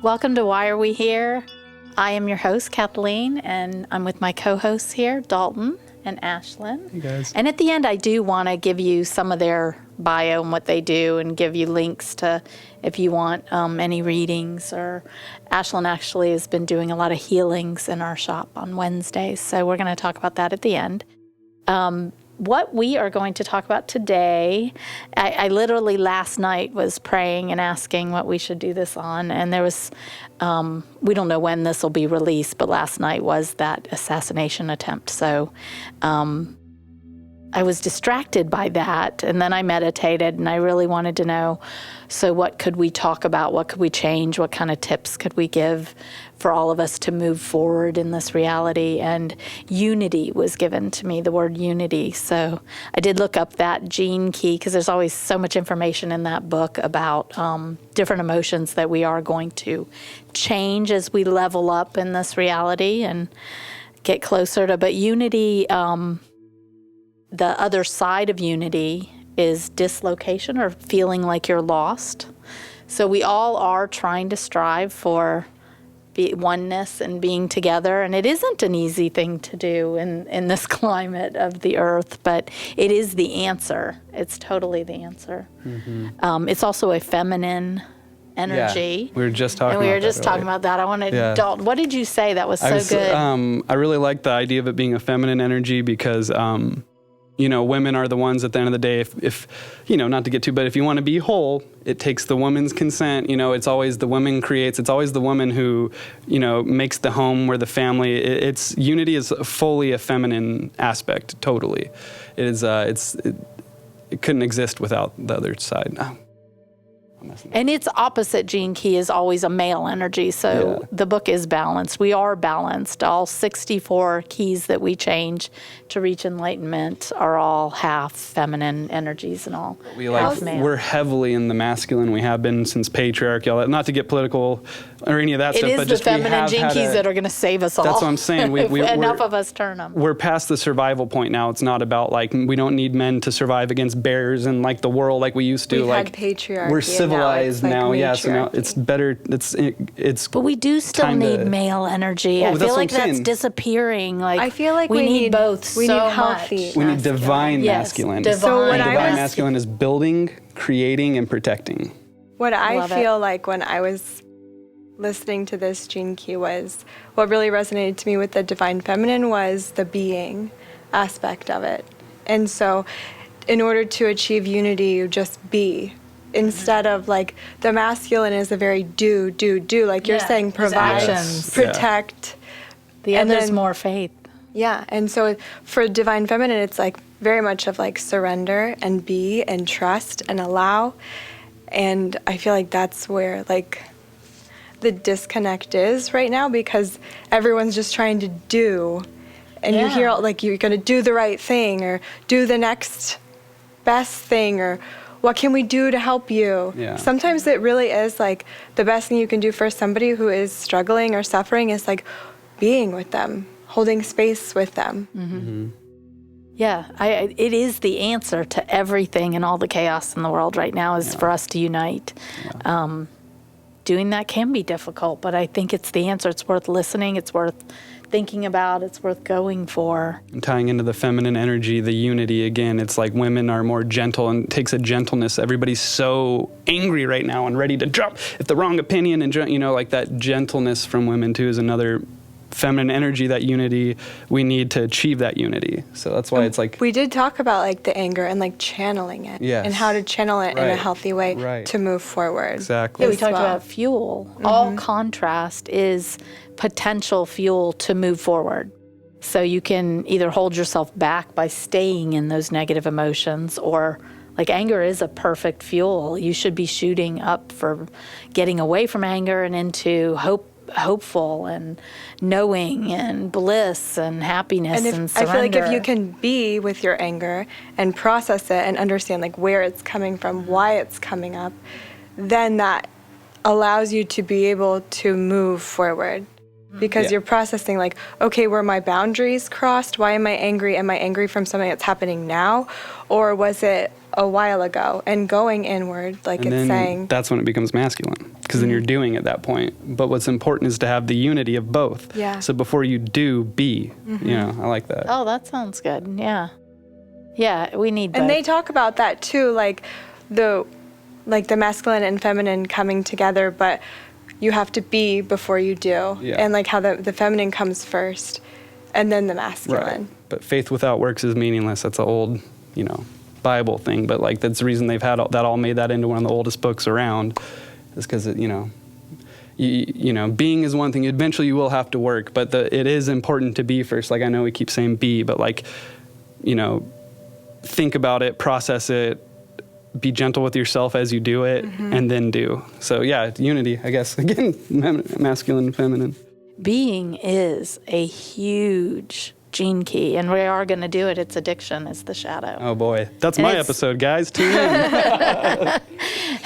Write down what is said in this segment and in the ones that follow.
Welcome to Why Are We Here? I am your host, Kathleen, and I'm with my co-hosts here, Dalton and Ashlyn. Hey guys. And at the end, I do want to give you some of their bio and what they do and give you links to if you want any readings. Or Ashlyn actually has been doing a lot of healings in our shop on Wednesdays, so we're going to talk about that at the end. What we are going to talk about today, I literally last night was praying and asking what we should do this on, and there was, we don't know when this will be released, but last night was that assassination attempt. So I was distracted by that, and then I meditated, and I really wanted to know, so what could we talk about? What could we change? What kind of tips could we give for all of us to move forward in this reality? And unity was given to me, the word unity. So I did look up that gene key, because there's always so much information in that book about different emotions that we are going to change as we level up in this reality and get closer to, but unity, the other side of unity is dislocation or feeling like you're lost. So we all are trying to strive for oneness and being together, and it isn't an easy thing to do in this climate of the earth, but it is the answer. It's totally the answer. Mm-hmm. It's also a feminine energy. Yeah, we were just talking about that. I wanted Dalton, what did you say that was so good? I really like the idea of it being a feminine energy because women are the ones at the end of the day, if not to get too, but if you want to be whole, it takes the woman's consent. It's always the woman creates, it's always the woman who, makes the home or the family. Unity is fully a feminine aspect, totally. It is, it couldn't exist without the other side. And its opposite gene key is always a male energy. So the book is balanced. We are balanced. All 64 keys that we change to reach enlightenment are all half feminine energies and all half male. We're heavily in the masculine. We have been since patriarchy. Not to get political or any of that stuff, but just the feminine gene keys that are going to save us all. That's what I'm saying. Enough of us turn them. We're past the survival point now. It's not about we don't need men to survive against bears and the world like we used to. We've had patriarchy. We're civilized now. So now it's better. It's. But we do still need male energy. I feel like that's disappearing. I feel like we need both. We need healthy. We need divine masculine. Divine masculine is building, creating, and protecting. What I feel like when I was listening to this gene key was what really resonated to me with the divine feminine was the being aspect of it. And so in order to achieve unity, you just be. Instead of the masculine is a very do, like you're saying, provide, protect. The other's more faith. Yeah, and so for divine feminine, it's very much of surrender and be and trust and allow. And I feel like that's where the disconnect is right now, because everyone's just trying to do, and you hear you're going to do the right thing or do the next best thing or what can we do to help you? Yeah. Sometimes it really is the best thing you can do for somebody who is struggling or suffering is being with them, holding space with them. Mm-hmm. Mm-hmm. Yeah, it is the answer to everything and all the chaos in the world right now is for us to unite. Yeah. Doing that can be difficult, but I think it's the answer. It's worth listening. It's worth thinking about. It's worth going for. And tying into the feminine energy, the unity, again, it's women are more gentle and it takes a gentleness. Everybody's so angry right now and ready to drop if the wrong opinion. And, that gentleness from women, too, is another feminine energy, that unity we need to achieve that unity. So that's why it's we did talk about the anger and channeling it and how to channel it in a healthy way to move forward. Exactly. Yeah, we talked about fuel. Mm-hmm. All contrast is potential fuel to move forward. So you can either hold yourself back by staying in those negative emotions, or anger is a perfect fuel. You should be shooting up for getting away from anger and into hopeful and knowing and bliss and happiness and surrender. I feel like if you can be with your anger and process it and understand where it's coming from, why it's coming up, then that allows you to be able to move forward. because Yeah. you're processing like, okay, were my boundaries crossed? Why am I angry? Am I angry from something that's happening now? Or was it a while ago? And going inward, like And it's then saying. that's when it becomes masculine, because then you're doing at that point. But what's important is to have the unity of both. Yeah. So before you do, be. You know, I like that. Oh, that sounds good. Yeah. Yeah, we need both. And they talk about that too, like the masculine and feminine coming together, but you have to be before you do. Yeah. And like how the feminine comes first and then the masculine. Right. But faith without works is meaningless. That's an old, Bible thing. But like that's the reason they've had that all made that into one of the oldest books around, is because being is one thing. Eventually you will have to work, but it is important to be first. Like I know we keep saying be, but like, think about it, process it, be gentle with yourself as you do it, and then do. So yeah, unity, I guess. Again, masculine and feminine. Being is a huge gene key, and we are going to do it. It's addiction is the shadow. Oh boy, that's my episode, guys. Tune in.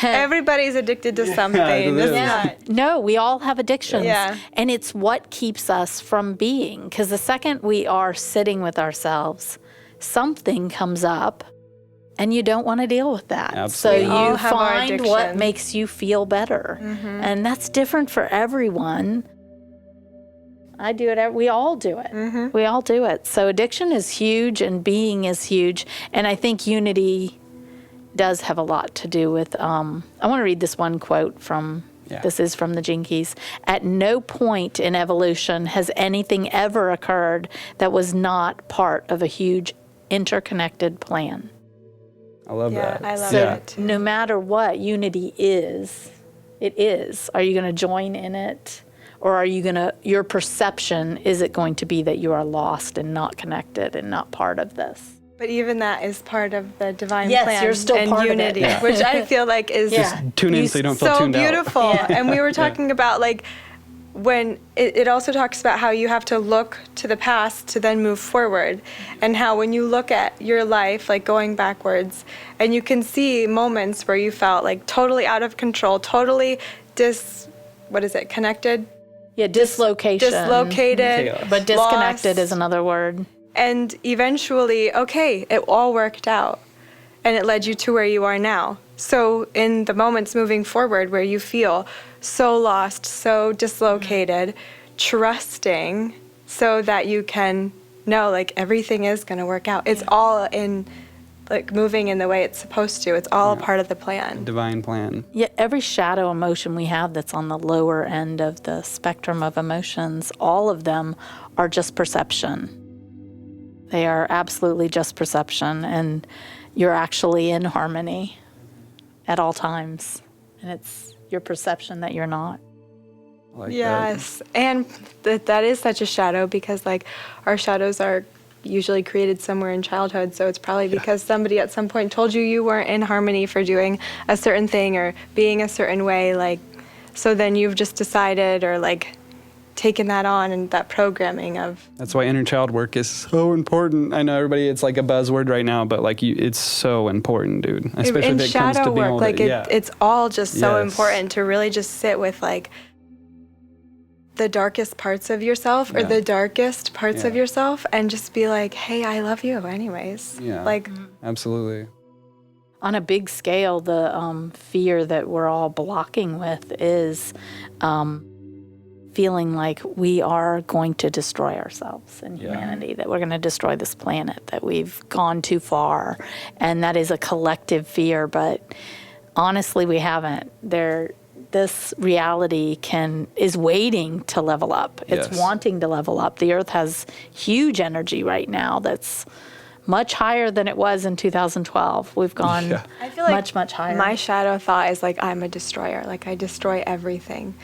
Everybody's addicted to something. it is. Yeah. No, we all have addictions. Yeah. And it's what keeps us from being. Because the second we are sitting with ourselves, something comes up and you don't want to deal with that. Absolutely. So We all you have our find what addiction. makes you feel better. And that's different for everyone. I do it. We all do it. We all do it. So addiction is huge and being is huge. And I think unity does have a lot to do with, I want to read this one quote from, this is from the Gene Keys. At no point in evolution has anything ever occurred that was not part of a huge interconnected plan. I love Yeah, that. I love Yeah. that too. No matter what unity is, it is. Are you going to join in it? Or are you going to, your perception, is it going to be that you are lost and not connected and not part of this? But even that is part of the divine Yes, plan you're still and part of it. unity, Yeah. which I feel like is Tune in so you don't feel so tuned out. beautiful. And we were talking about like when it also talks about how you have to look to the past to then move forward, and how when you look at your life, like going backwards, and you can see moments where you felt like totally out of control, totally connected? Yeah, dislocation. Dislocated. Chaos. But disconnected lost. is another word. And eventually, okay, it all worked out and it led you to where you are now. So in the moments moving forward where you feel so lost, so dislocated, trusting so that you can know like everything is going to work out. It's all in like moving in the way it's supposed to. It's all a part of the plan. Divine plan. Yeah, every shadow emotion we have that's on the lower end of the spectrum of emotions, all of them are just perception. They are absolutely just perception, and you're actually in harmony at all times. And it's your perception that you're not. I like Yes, and that is such a shadow because like our shadows are usually created somewhere in childhood, so it's probably because somebody at some point told you weren't in harmony for doing a certain thing or being a certain way, like so then you've just decided or like taken that on and that programming of That's why inner child work is so important. I know everybody, it's like a buzzword right now, but like it's so important, dude. Especially in if it comes to shadow being work, able like to, it's all just so Yes. important to really just sit with like the darkest parts of yourself or Yeah. the darkest parts of Yeah. yourself and just be like, hey, I love you anyways. Yeah. Like, Absolutely. On a big scale, the fear that we're all blocking with is feeling like we are going to destroy ourselves and humanity, that we're going to destroy this planet, that we've gone too far. And that is a collective fear, but honestly, we haven't. This reality is waiting to level up. It's Yes. wanting to level up. The Earth has huge energy right now that's much higher than it was in 2012. We've gone I feel like much higher. my shadow thought is like, I'm a destroyer. Like, I destroy everything.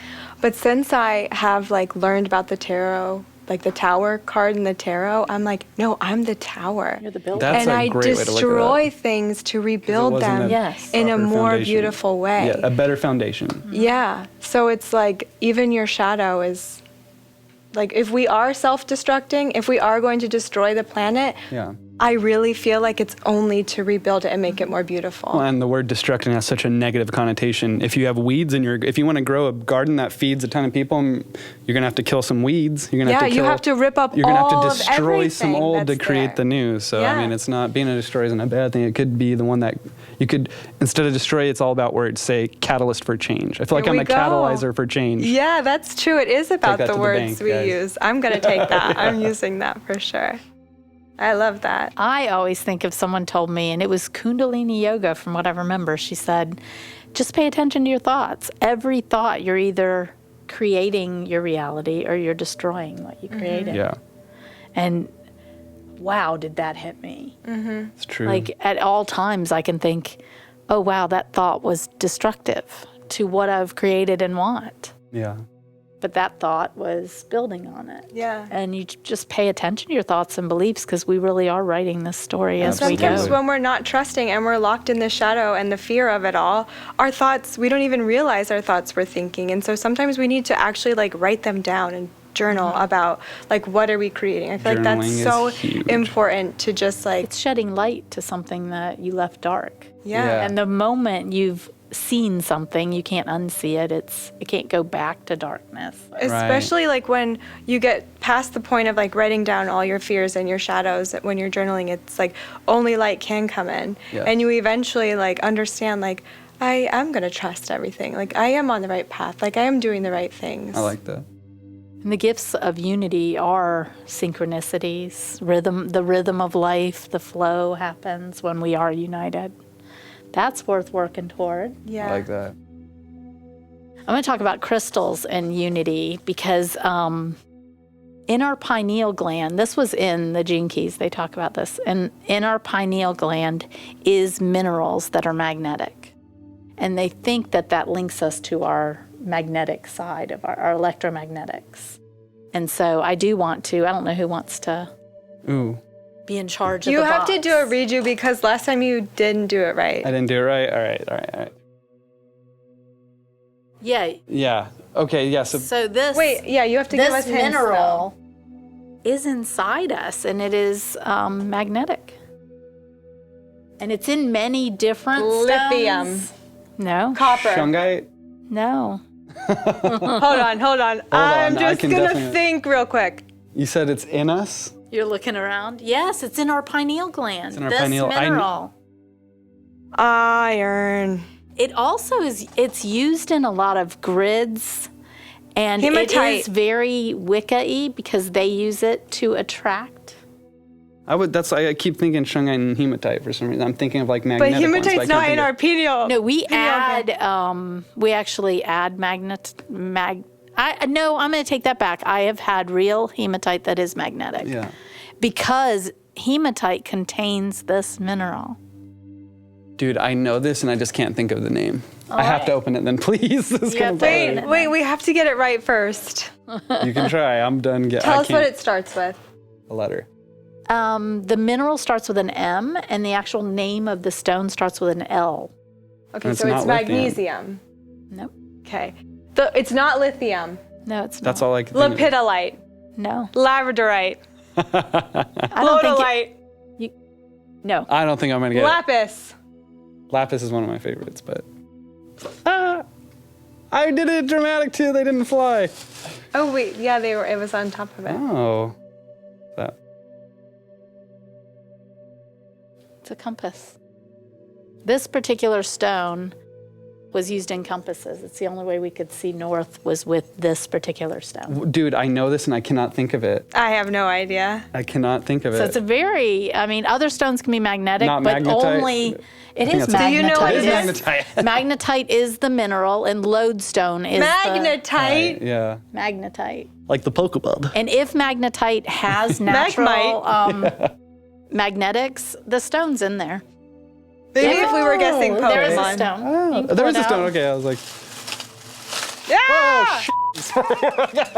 But since I have like learned about the tarot, like the tower card in the tarot, I'm like, no, I'm the tower. You're the builder. That's and a I great way to look at destroy that. things to rebuild wasn't them a Yes. in a proper more foundation. beautiful way. Yeah, a better foundation. Yeah. So it's like even your shadow is like if we are self-destructing, if we are going to destroy the planet, Yeah. I really feel like it's only to rebuild it and make it more beautiful. Well, and the word destruction has such a negative connotation. If you have weeds if you want to grow a garden that feeds a ton of people, you're going to have to kill some weeds. You're going to have to you have to rip up You're going to have to all of destroy some everything old to that's create there. the new. So, Yeah. I mean, it's not, being a destroyer isn't a bad thing. It could be the one that you could, instead of destroy, it's all about words, say catalyst for change. I feel like Here I'm we a go. catalyzer for change. Yeah, that's true. It is about that the to the words bank, we guys. use. I'm going to take that. I'm using that for sure. I love that. I always think if someone told me, and it was Kundalini Yoga from what I remember, she said, just pay attention to your thoughts. Every thought, you're either creating your reality or you're destroying what you created. Yeah, And wow, did that hit me. it's true. Like at all times, I can think, oh, wow, that thought was destructive to what I've created and want. yeah. But that thought was building on it. Yeah. And you just pay attention to your thoughts and beliefs because we really are writing this story as we go. Sometimes when we're not trusting and we're locked in the shadow and the fear of it all, our thoughts, we don't even realize our thoughts we're thinking. And so sometimes we need to actually like write them down and journal about like what are we creating. I feel like that's Journaling so is huge. important to just like, It's shedding light to something that you left dark. yeah. And the moment you've seen something, you can't unsee it. It can't go back to darkness. Especially like when you get past the point of like writing down all your fears and your shadows, when you're journaling, it's like only light can come in. Yeah. And you eventually like understand like, I am going to trust everything. Like I am on the right path. Like I am doing the right things. I like that. And the gifts of unity are synchronicities, the rhythm of life, the flow happens when we are united. That's worth working toward. Yeah. I like that. I'm going to talk about crystals and unity because in our pineal gland, this was in the Gene Keys, they talk about this, and in our pineal gland is minerals that are magnetic. And they think that that links us to our magnetic side of our electromagnetics. And so I do want to, I don't know who wants to Ooh, be in charge of You the have to box. do a redo because last time you didn't do it right. I didn't do it right. All right. Yeah. Yeah. Okay. Yeah. So this. Wait, yeah, you have to give us This hints, mineral is inside us, and it is magnetic. And it's in many different Lithium. stones. No. though. Copper. shungite. No. Hold on. on, I'm I just can going to definitely- think real quick. You said it's in us. You're looking around? Yes, it's in our pineal gland. It's in our this pineal- mineral. Iron. It also is, it's used in a lot of grids, and it Hematite. is very Wicca-y because they use it to attract. I keep thinking shungite and hematite for some reason. I'm thinking of like But magnetic ones, hematite's I can't not think in of- our pineal. No, we pineal we actually add no, I'm going to take that back. I have had real hematite that is magnetic. Yeah. Because hematite contains this mineral. Dude, I know this and I just can't think of the name. I have to open it then, please. This is You gonna have to bother open me. it. Wait, we have to get it right first. You can try. I'm done. Tell us what it starts with. A letter. The mineral starts with an M, and the actual name of the stone starts with an L. Okay, It's so it's not lithium. magnesium. Nope. Okay. It's not lithium. No, it's not. That's all I can think of. Lepidolite. No. Labradorite. I don't think Lodolite. no. I don't think I'm going to get Lapis. it. Lapis is one of my favorites, but... I did it dramatic too. They didn't fly. Oh wait, yeah, it was on top of it. Oh. That. It's a compass. This particular stone was used in compasses. It's the only way we could see north was with this particular stone. Dude, I know this and I cannot think of it. I have no idea. I cannot think of So it. it's a very, other stones can be magnetic, Not but magnetite? only, it think is that's- Do you know what it magnetite. is? Magnetite. Magnetite is the mineral, and lodestone is Magnetite. Yeah. the magnetite. Like the Pokeball. And if magnetite has natural magnetics, the stone's in there. Maybe if we were guessing Pokemon. There is a stone. You Oh, can pull there is it a stone. out. Okay, I was like, Yeah!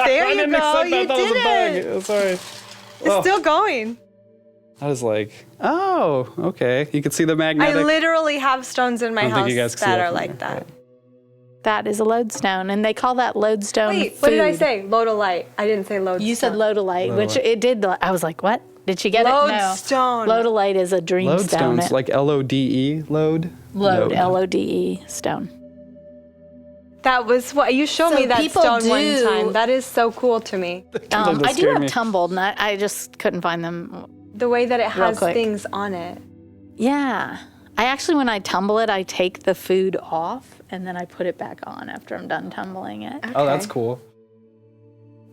There I you didn't go. accept that. You That was a did it. bug. Sorry. It's still going. I was like, oh, okay. You can see the I magnetic. literally have stones in my don't think house you guys can see that that are from like there, that. That is a lodestone, and they call that lodestone Wait, what did I food. say? Lodolite. I didn't say lodestone. You said lodolite, which Lodolite. it did. I was like, what? Did she get it? No. Lodestone. Lodolite is a dream stone. Lodestones, like L-O-D-E, lode? Lode, L-O-D-E, stone. That was what you showed me that people stone one do- time. That is so cool to me. I do have me. tumbled, and I just couldn't find them. The way that it has quick. things on it. Yeah. I actually, when I tumble it, I take the food off, and then I put it back on after I'm done tumbling it. Oh, that's Okay. cool.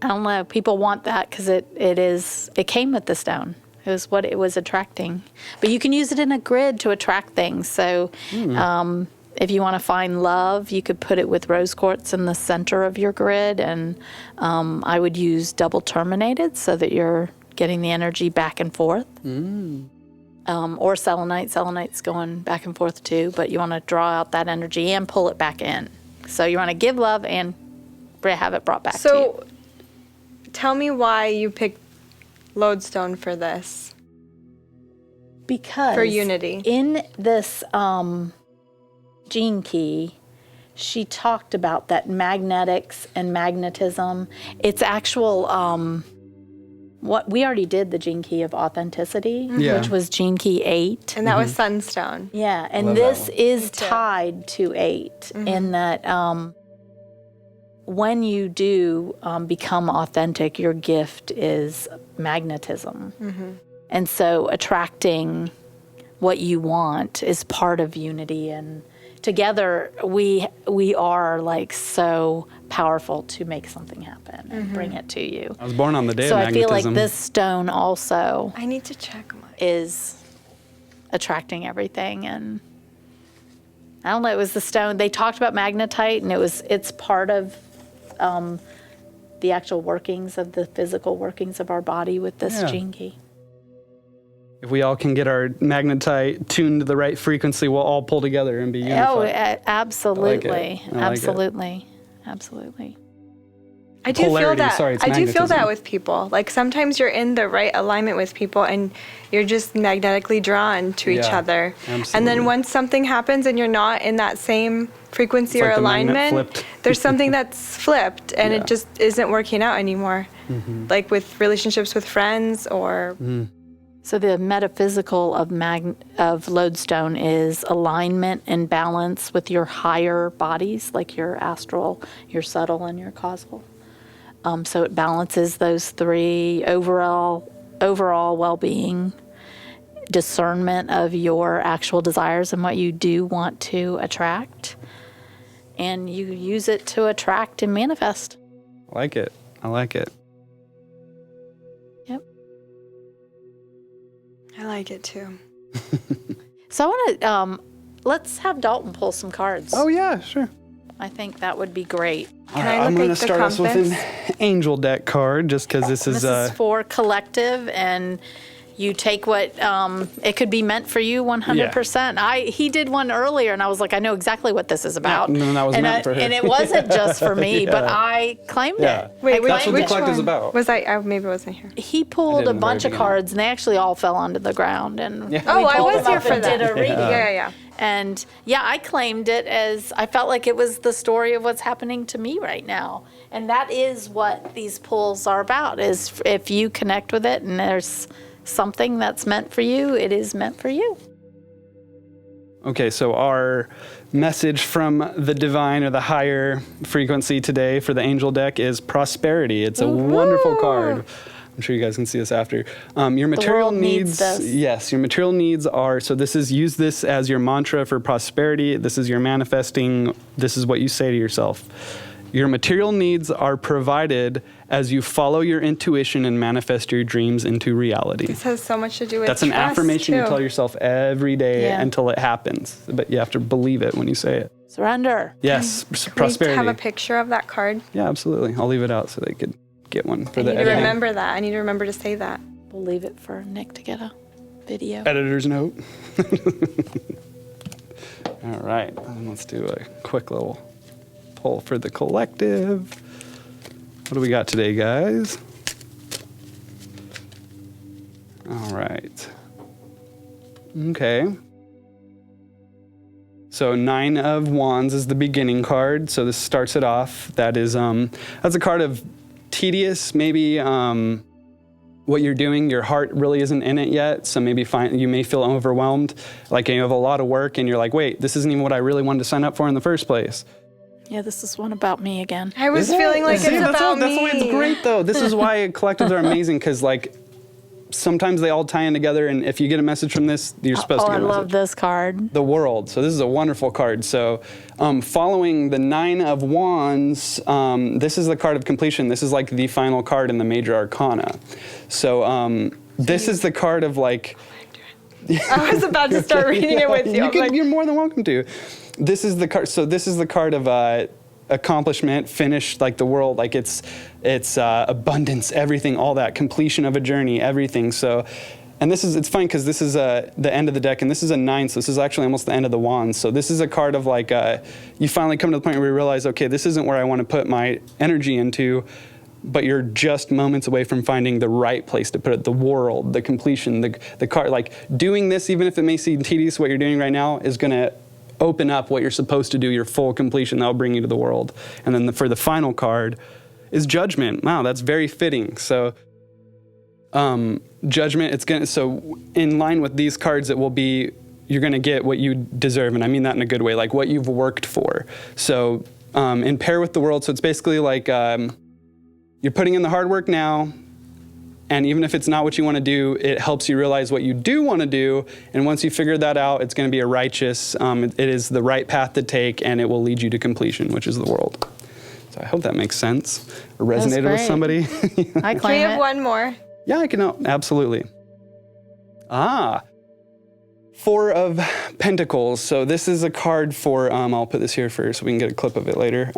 I don't know. People want that because it came with the stone. It was what it was attracting. But you can use it in a grid to attract things. So if you want to find love, you could put it with rose quartz in the center of your grid. And I would use double terminated so that you're getting the energy back and forth. Or selenite. Selenite's going back and forth too. But you want to draw out that energy and pull it back in. So you want to give love and have it brought back to you. So tell me why you picked lodestone for this. Because For unity. in this gene key, she talked about that magnetics and magnetism. It's actual, what we already did the gene key of authenticity, Yeah. which was gene key 8. And that was sunstone. Yeah, and Love that this one. is Me too. tied to 8 in that when you do become authentic, your gift is magnetism. And so attracting what you want is part of unity, and together we are like so powerful to make something happen and bring it to you. I was born on the day So of I feel magnetism. like this stone also I need to check my. is attracting everything. And I don't know, it was the stone. They talked about magnetite, and it's part of the actual workings of the physical workings of our body with this Yeah. gene key. If we all can get our magnetite tuned to the right frequency, we'll all pull together and be unified. Oh, absolutely. I like it. Absolutely. Absolutely. I do feel Polarity, that. sorry, it's I do feel that magnetism. with people. Like sometimes you're in the right alignment with people and you're just magnetically drawn to each Yeah, other. And absolutely. then once something happens and you're not in that same frequency It's or like the magnet alignment, flipped. there's something that's flipped and Yeah. it just isn't working out anymore. Like with relationships with friends or So the metaphysical of lodestone is alignment and balance with your higher bodies, like your astral, your subtle, and your causal. So it balances those three: overall well-being, discernment of your actual desires and what you do want to attract, and you use it to attract and manifest. I like it. I like it. Yep. I like it too. So I want to let's have Dalton pull some cards. Oh, yeah, sure. I think that would be great. All I right, look I'm going to like the start us with an compass? angel deck card just because this is, This is for collective, and you take what it could be meant for you 100%. He did one earlier, and I was like, I know exactly what this is about. and then that was and meant for her. And it wasn't just for me, but Yeah. I claimed Yeah. it. Wait, I which, That's what the which collective's one? about. Was I maybe I wasn't here. He I pulled did a in the bunch very of beginning. cards, and they actually all fell onto the ground. And Yeah. Oh, I pulled was them here up for and that. did a reading. Yeah. And yeah, I claimed it as I felt like it was the story of what's happening to me right now. And that is what these pulls are about, is if you connect with it and there's something that's meant for you, it is meant for you. Okay, so our message from the divine or the higher frequency today for the angel deck is prosperity. It's a wonderful card. I'm sure you guys can see this after. Your material world needs this. Yes, your material needs are, so use this as your mantra for prosperity. This is your manifesting. This is what you say to yourself. Your material needs are provided as you follow your intuition and manifest your dreams into reality. This has so much to do with That's an trust, affirmation you too. tell yourself every day Yeah. until it happens. But you have to believe it when you say it. Surrender. Yes, Can prosperity. we have a picture of that card? Yeah, absolutely. I'll leave it out so they could get one for I the need to editing. remember that. I need to remember to say that. We'll leave it for Nick to get a video. Editor's note. All right, and let's do a quick little pull for the collective. What do we got today, guys? All right. Okay. So 9 of Wands is the beginning card. So this starts it off. That is that's a card of tedious, maybe what you're doing, your heart really isn't in it yet. So maybe you may feel overwhelmed, like you have a lot of work and you're like, wait, this isn't even what I really wanted to sign up for in the first place. Yeah, this is one about me again. I was feeling like it's about that's me. why it's great though. This is why collectives are amazing, because like sometimes they all tie in together, and if you get a message from this, you're supposed to get a message. I love this card. The world. So this is a wonderful card. So following the 9 of Wands, this is the card of completion. This is like the final card in the major arcana. So this is the card of like... I was about to start reading it with you. You're more than welcome to. This is the card. So this is the card of accomplishment, finish, like the world, like it's abundance, everything, all that, completion of a journey, everything. So, and it's funny because this is the end of the deck, and this is a 9, so this is actually almost the end of the wands. So this is a card of like, you finally come to the point where you realize, okay, this isn't where I want to put my energy into, but you're just moments away from finding the right place to put it, the world, the completion, the card, like doing this, even if it may seem tedious, what you're doing right now is going to open up what you're supposed to do, your full completion. That'll bring you to the world. And then for the final card is judgment. Wow, that's very fitting. So judgment, so in line with these cards, it will be, you're going to get what you deserve. And I mean that in a good way, like what you've worked for. So in pair with the world, so it's basically like you're putting in the hard work now, and even if it's not what you want to do, it helps you realize what you do want to do. And once you figure that out, it's going to be a righteous, it is the right path to take, and it will lead you to completion, which is the world. So I hope that makes sense or resonated with somebody. I claim Can we have it. one more? Yeah, I can, absolutely. 4 of Pentacles. So this is a card for, I'll put this here first so we can get a clip of it later.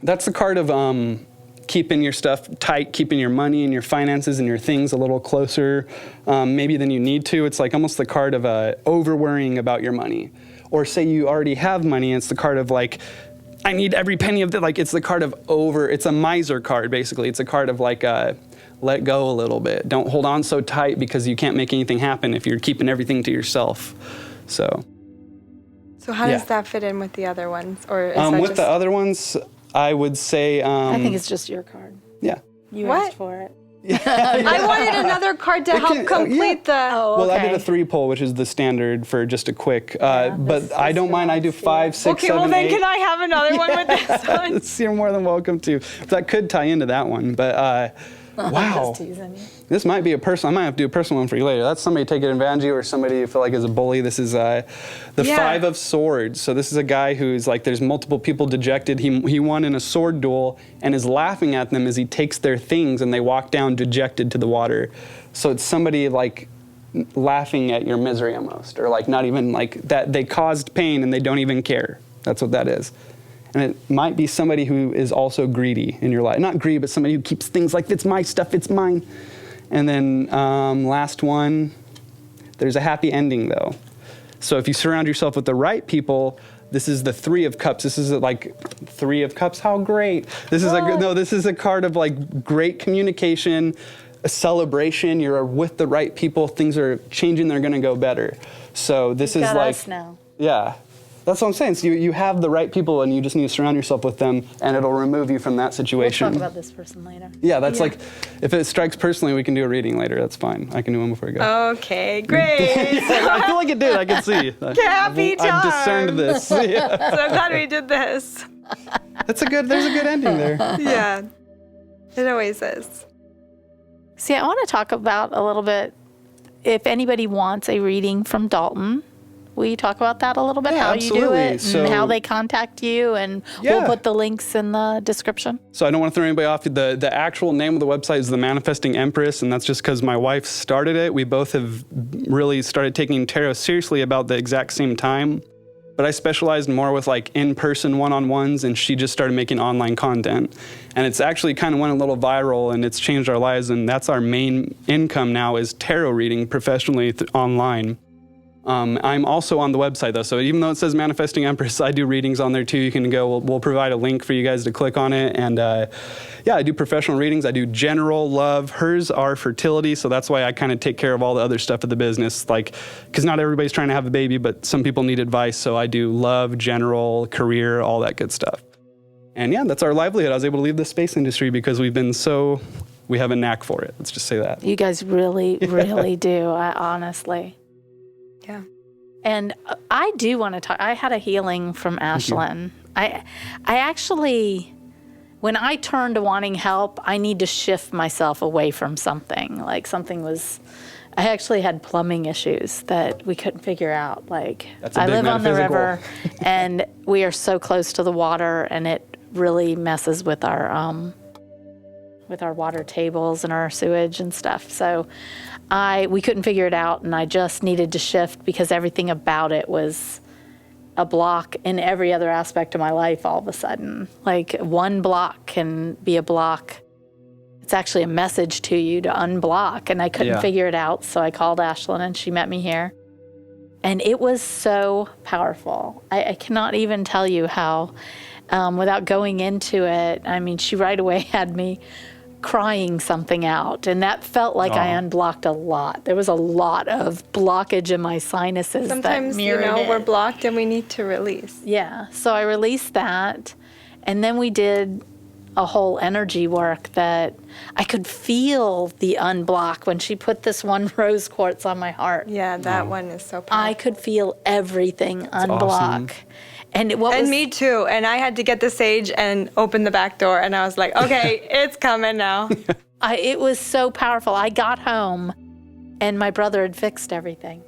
That's the card of keeping your stuff tight, keeping your money and your finances and your things a little closer maybe than you need to. It's like almost the card of over-worrying about your money. Or say you already have money, and it's the card of like, I need every penny of it. Like it's the card of it's a miser card, basically. It's a card of like, let go a little bit. Don't hold on so tight because you can't make anything happen if you're keeping everything to yourself. So how does that fit in with the other ones? Or is with just... the other ones, I would say... I think it's just your card. Yeah. You asked for it. I wanted another card to help complete the... Oh, okay. Well, I did a 3 pull, which is the standard for just a quick... but I don't mind. I do 5, 6, 7, 8. Okay, well then can I have another one with this one? You're more than welcome to. That could tie into that one, but... wow. This might be a personal. I might have to do a personal one for you later. That's somebody taking advantage of you, or somebody you feel like is a bully. This is the 5 of Swords. So this is a guy who's like, there's multiple people dejected. He won in a sword duel and is laughing at them as he takes their things and they walk down dejected to the water. So it's somebody like laughing at your misery almost, or like not even like that they caused pain and they don't even care. That's what that is. And it might be somebody who is also greedy in your life. Not greedy, but somebody who keeps things like, it's my stuff, it's mine. And then last one, there's a happy ending though. So if you surround yourself with the right people, this is the 3 of Cups. This is like 3 of Cups, how great. This is a card of like great communication, a celebration. You're with the right people, things are changing, they're gonna go better. So this is like, us now. Yeah. That's what I'm saying. So you have the right people, and you just need to surround yourself with them, and it'll remove you from that situation. We'll talk about this person later. Yeah, that's like, if it strikes personally, we can do a reading later. That's fine. I can do one before we go. Okay, great. I feel like it did. I can see. Happy time. I've discerned this. Yeah. So I'm glad we did this. There's a good ending there. Yeah, it always is. See, I want to talk about a little bit, if anybody wants a reading from Dalton. Will you talk about that a little bit? Yeah, how absolutely. you do it, So, and how they contact you, and we'll put the links in the description. So I don't want to throw anybody off. The actual name of the website is The Manifesting Empress, and that's just because my wife started it. We both have really started taking tarot seriously about the exact same time. But I specialized more with like in-person one-on-ones, and she just started making online content. And it's actually kind of went a little viral, and it's changed our lives, and that's our main income now is tarot reading professionally online. I'm also on the website though, so even though it says Manifesting Empress, I do readings on there too. You can go, we'll provide a link for you guys to click on it. And yeah, I do professional readings. I do general love. Hers are fertility, so that's why I kind of take care of all the other stuff of the business. Like, because not everybody's trying to have a baby, but some people need advice, so I do love, general, career, all that good stuff. And yeah, that's our livelihood. I was able to leave the space industry because we've we have a knack for it. Let's just say that. You guys really, really do, honestly. Yeah. And I do want to talk. I had a healing from Ashlyn. I actually, when I turn to wanting help, I need to shift myself away from something. Like I actually had plumbing issues that we couldn't figure out. Like, That's a I big live on the metaphysical. river, and we are so close to the water, and it really messes with our water tables and our sewage and stuff. So we couldn't figure it out, and I just needed to shift because everything about it was a block in every other aspect of my life all of a sudden. Like, one block can be a block. It's actually a message to you to unblock, and I couldn't figure it out, so I called Ashlyn, and she met me here. And it was so powerful. I cannot even tell you how, without going into it, I mean, she right away had me crying something out, and that felt like I unblocked a lot. There was a lot of blockage in my sinuses. Sometimes, that mirrored it. we're blocked and we need to release. Yeah, so I released that, and then we did a whole energy work that I could feel the unblock when she put this one rose quartz on my heart. Yeah, that one is so powerful. I could feel everything unblock. awesome. And me too. And I had to get the sage and open the back door, and I was like, okay, it's coming now. it was so powerful. I got home, and my brother had fixed everything.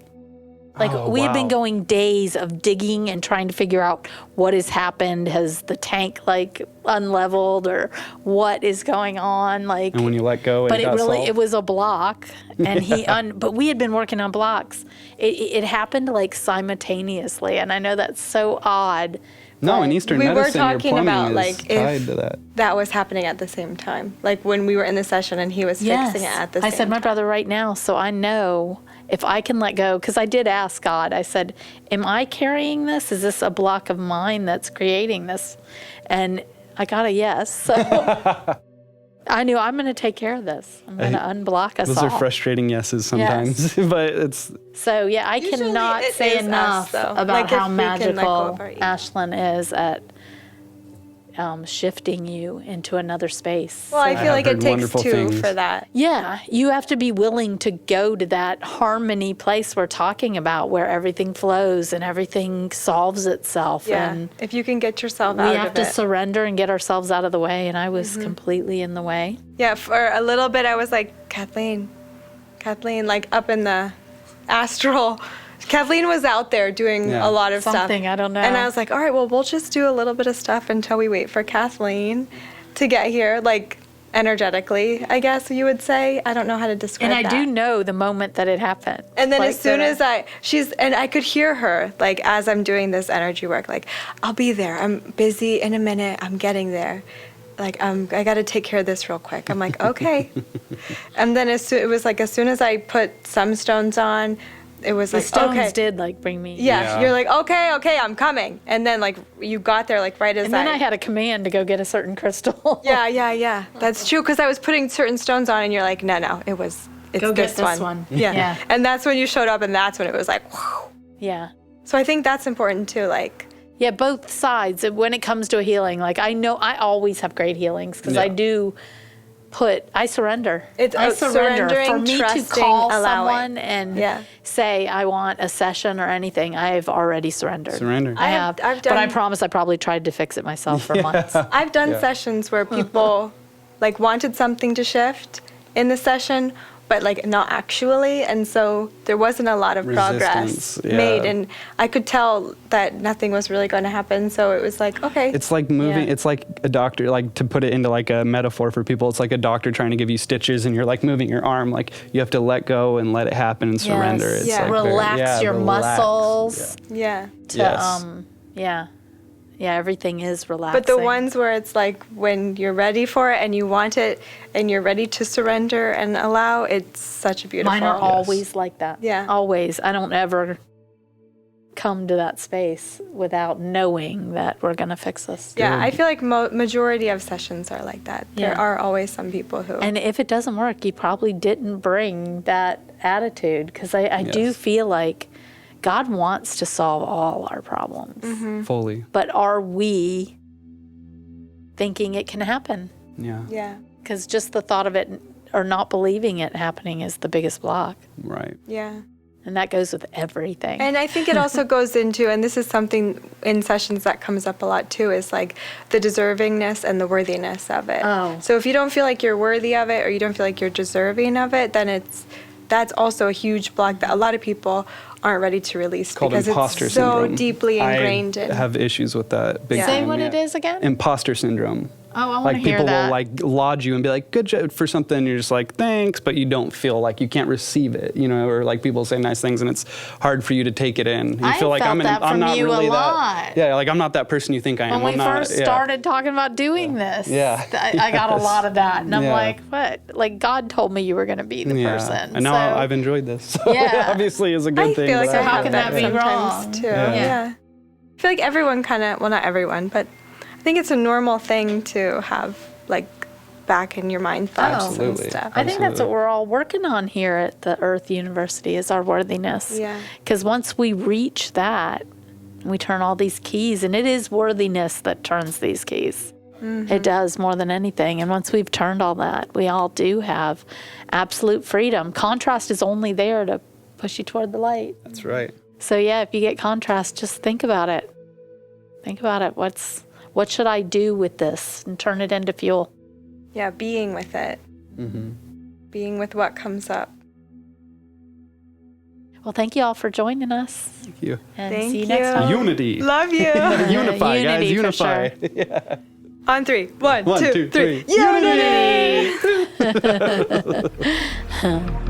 Like, we had been going days of digging and trying to figure out what has happened. Has the tank, unleveled, or what is going on? Like, And when you let go, but solved. it was a block, and but we had been working on blocks. It happened simultaneously, and I know that's so odd. No, in Eastern we were medicine, your talking plumbing about, is if tied to that. that was happening at the same time. Like, when we were in the session and he was fixing it at the same I said, my brother right now, so I know if I can let go, because I did ask God, I said, am I carrying this? Is this a block of mine that's creating this? And I got a yes. So I knew I'm going to take care of this. I'm going to unblock us Those all. are frustrating yeses sometimes, but it's So yeah, I Usually cannot it say is enough us, though. about Like, how if we can let go of magical our ego. Ashlyn is at shifting you into another space. Well, I feel like it heard takes wonderful two things. for that. Yeah, you have to be willing to go to that harmony place we're talking about, where everything flows and everything solves itself. Yeah. And If you can get yourself we out have of to it. surrender and get ourselves out of the way. And I was completely in the way. Yeah, for a little bit I was like, Kathleen, like up in the astral. Kathleen was out there doing Yeah. a lot of Something, stuff. I don't know. And I was like, all right, well, we'll just do a little bit of stuff until we wait for Kathleen to get here, like energetically, I guess you would say. I don't know how to describe And I that. do know the moment that it happened. And then Like as soon that as I could hear her, like, as I'm doing this energy work, like, I'll be there. I'm busy in a minute. I'm getting there. Like, I got to take care of this real quick. I'm like, okay. And then as soon as I put some stones on, it was the like, stones okay. did bring me. Yeah, Yeah. you're like, okay, I'm coming. And then, like, you got there, like, right as And then I had a command to go get a certain crystal. Yeah. That's true, because I was putting certain stones on, and you're like, no, it's Go get this this one. one. Yeah. Yeah. And that's when you showed up, and that's when it was like, whew. Yeah. So I think that's important, too, like, Yeah, both sides. When it comes to a healing, like, I know I always have great healings because I do I surrender. It's I surrender. surrendering, For me trusting, to call allowing. someone and say I want a session or anything, I've already surrendered. Surrender. I have. I've But I done- promise I probably tried to fix it myself for months. I've done sessions where people like wanted something to shift in the session, but like not actually, and so there wasn't a lot of progress Resistance, yeah. made, and I could tell that nothing was really going to happen. So it was like, okay, It's like moving. Yeah. It's like a doctor. Like, to put it into like a metaphor for people, it's like a doctor trying to give you stitches, and you're like moving your arm. Like, you have to let go and let it happen and surrender. Yes. It's Yeah. like very- Relax yeah, your relax. muscles. yeah. To, Yes. yeah, everything is relaxing. But the ones where it's like when you're ready for it and you want it and you're ready to surrender and allow, it's such a beautiful. Mine are always like that. Yeah. Always. I don't ever come to that space without knowing that we're going to fix this. Yeah, I feel like majority of sessions are like that. There Yeah. are always some people who. And if it doesn't work, you probably didn't bring that attitude, because I do Yes. feel like God wants to solve all our problems. Fully. But are we thinking it can happen? Yeah. yeah. Because just the thought of it or not believing it happening is the biggest block. Right. Yeah. And that goes with everything. And I think it also goes into, and this is something in sessions that comes up a lot too, is like the deservingness and the worthiness of it. Oh. So if you don't feel like you're worthy of it, or you don't feel like you're deserving of it, then that's also a huge block that a lot of people aren't ready to release, Called because imposter it's so syndrome. deeply ingrained I in. have issues with that big Yeah. Say time, what yeah. it is again? Imposter syndrome. Oh, I want Like to hear people that. will like laud you and be like, good job for something. And you're just like, thanks, but you don't feel like you can't receive it, you know, or like people say nice things and it's hard for you to take it in. You I feel like felt that I'm from not you a really lot. that. Yeah, like I'm not that person you think I am. When we I'm not, first yeah. started talking about doing this, Yeah. I got a lot of that. And I'm Yeah. like, what? Like, God told me you were going to be the Yeah. person. And now so, I've enjoyed this. So Yeah. obviously is a good I thing. feel like but I how have can that that be sometimes wrong? too. Yeah. Yeah. I feel like everyone kind of, well, not everyone, but I think it's a normal thing to have like back in your mind thoughts Absolutely. and stuff. I think that's Absolutely. what we're all working on here at the Earth University is our worthiness. Yeah. Because once we reach that, we turn all these keys, and it is worthiness that turns these keys. It does more than anything. And once we've turned all that, we all do have absolute freedom. Contrast is only there to push you toward the light. That's right. So yeah, if you get contrast, just think about it. Think about it. What should I do with this and turn it into fuel? Yeah, being with it. Being with what comes up. Well, thank you all for joining us. Thank you. And Thank see you next you. time. Unity. Love you. Unify, guys. Unity for Unify. sure. On three. One, One, two, two, three. three. Unity!